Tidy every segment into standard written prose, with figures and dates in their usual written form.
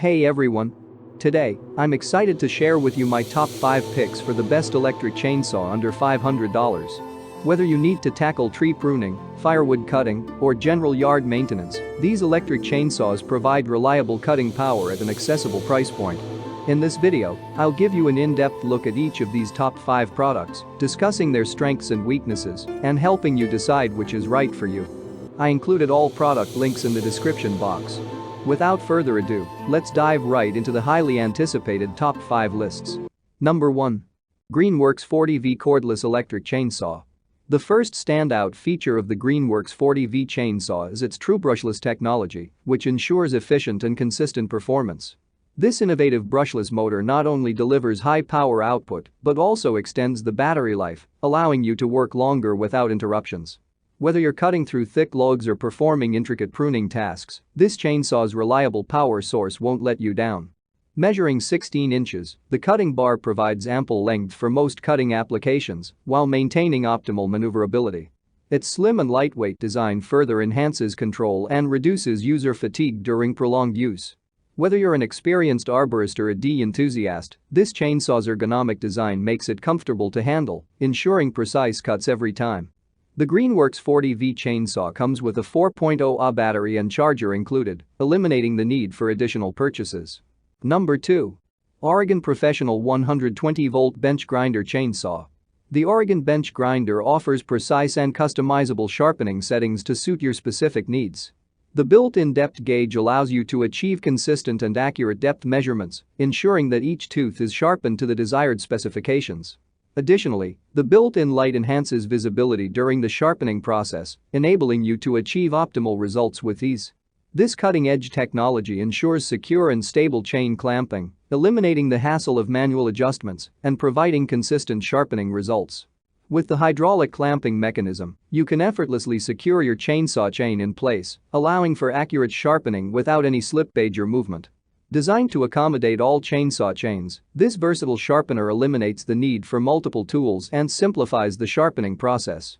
Hey everyone! Today, I'm excited to share with you my top 5 picks for the best electric chainsaw under $500. Whether you need to tackle tree pruning, firewood cutting, or general yard maintenance, these electric chainsaws provide reliable cutting power at an accessible price point. In this video, I'll give you an in-depth look at each of these top 5 products, discussing their strengths and weaknesses, and helping you decide which is right for you. I included all product links in the description box. Without further ado, let's dive right into the highly anticipated top 5 lists. Number 1. Greenworks 40V Cordless Electric Chainsaw. The first standout feature of the Greenworks 40V chainsaw is its true brushless technology, which ensures efficient and consistent performance. This innovative brushless motor not only delivers high power output but also extends the battery life, allowing you to work longer without interruptions. Whether you're cutting through thick logs or performing intricate pruning tasks, this chainsaw's reliable power source won't let you down. Measuring 16 inches, the cutting bar provides ample length for most cutting applications while maintaining optimal maneuverability. Its slim and lightweight design further enhances control and reduces user fatigue during prolonged use. Whether you're an experienced arborist or a D enthusiast, this chainsaw's ergonomic design makes it comfortable to handle, ensuring precise cuts every time. The Greenworks 40V chainsaw comes with a 4.0 Ah battery and charger included, eliminating the need for additional purchases. Number 2. Oregon Professional 120-volt Bench Grinder Chainsaw. The Oregon Bench Grinder offers precise and customizable sharpening settings to suit your specific needs. The built-in depth gauge allows you to achieve consistent and accurate depth measurements, ensuring that each tooth is sharpened to the desired specifications. Additionally, the built-in light enhances visibility during the sharpening process, enabling you to achieve optimal results with ease. This cutting-edge technology ensures secure and stable chain clamping, eliminating the hassle of manual adjustments and providing consistent sharpening results. With the hydraulic clamping mechanism, you can effortlessly secure your chainsaw chain in place, allowing for accurate sharpening without any slippage or movement. Designed to accommodate all chainsaw chains, this versatile sharpener eliminates the need for multiple tools and simplifies the sharpening process.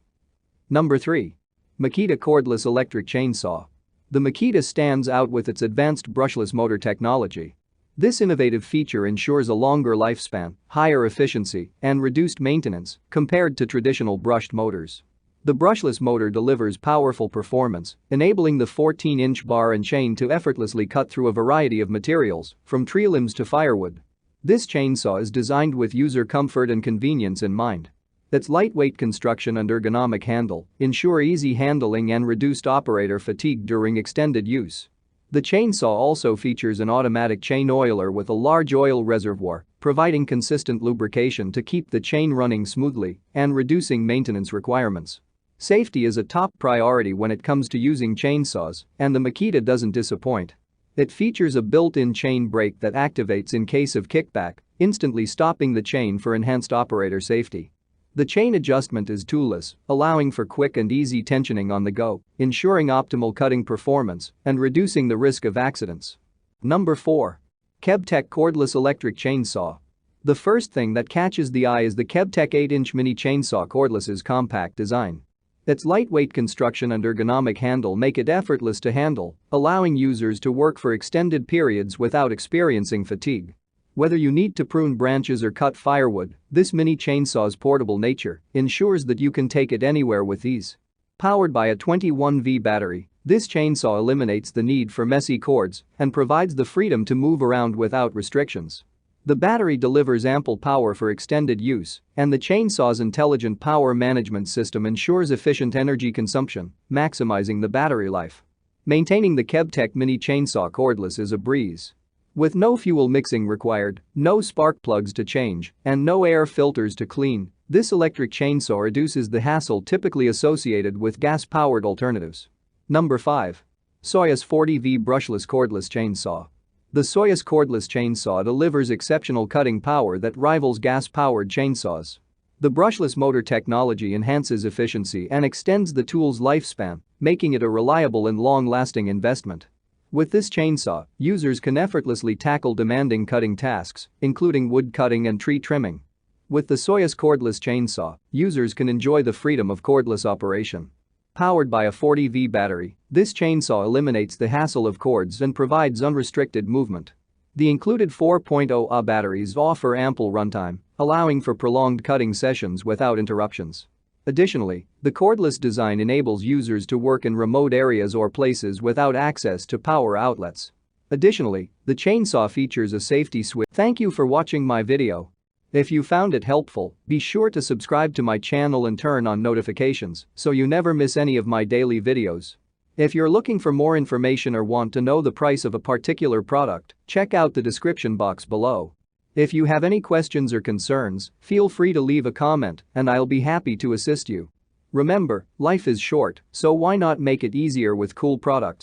Number 3. Makita Cordless Electric Chainsaw. The Makita stands out with its advanced brushless motor technology. This innovative feature ensures a longer lifespan, higher efficiency, and reduced maintenance compared to traditional brushed motors. The brushless motor delivers powerful performance, enabling the 14-inch bar and chain to effortlessly cut through a variety of materials, from tree limbs to firewood. This chainsaw is designed with user comfort and convenience in mind. Its lightweight construction and ergonomic handle ensure easy handling and reduced operator fatigue during extended use. The chainsaw also features an automatic chain oiler with a large oil reservoir, providing consistent lubrication to keep the chain running smoothly and reducing maintenance requirements. Safety is a top priority when it comes to using chainsaws, and the Makita doesn't disappoint. It features a built-in chain brake that activates in case of kickback, instantly stopping the chain for enhanced operator safety. The chain adjustment is toolless, allowing for quick and easy tensioning on the go, ensuring optimal cutting performance and reducing the risk of accidents. Number 4. KEVTECH Cordless Electric Chainsaw. The first thing that catches the eye is the KEVTECH 8-inch mini chainsaw cordless's compact design. Its lightweight construction and ergonomic handle make it effortless to handle, allowing users to work for extended periods without experiencing fatigue. Whether you need to prune branches or cut firewood, this mini chainsaw's portable nature ensures that you can take it anywhere with ease. Powered by a 21V battery, this chainsaw eliminates the need for messy cords and provides the freedom to move around without restrictions. The battery delivers ample power for extended use, and the chainsaw's intelligent power management system ensures efficient energy consumption, maximizing the battery life. Maintaining the KEVTECH mini chainsaw cordless is a breeze. With no fuel mixing required, no spark plugs to change, and no air filters to clean, this electric chainsaw reduces the hassle typically associated with gas-powered alternatives. Number 5. SOUS 40V Brushless Cordless Chainsaw. The SOUS cordless chainsaw delivers exceptional cutting power that rivals gas-powered chainsaws. The brushless motor technology enhances efficiency and extends the tool's lifespan, making it a reliable and long-lasting investment. With this chainsaw, users can effortlessly tackle demanding cutting tasks, including wood cutting and tree trimming. With the SOUS cordless chainsaw, users can enjoy the freedom of cordless operation. Powered by a 40V battery, this chainsaw eliminates the hassle of cords and provides unrestricted movement. The included 4.0 Ah batteries offer ample runtime, allowing for prolonged cutting sessions without interruptions. Additionally, the cordless design enables users to work in remote areas or places without access to power outlets. Additionally, the chainsaw features a safety switch. Thank you for watching my video. If you found it helpful, be sure to subscribe to my channel and turn on notifications so you never miss any of my daily videos. If you're looking for more information or want to know the price of a particular product, check out the description box below. If you have any questions or concerns, feel free to leave a comment and I'll be happy to assist you. Remember, life is short, so why not make it easier with cool products?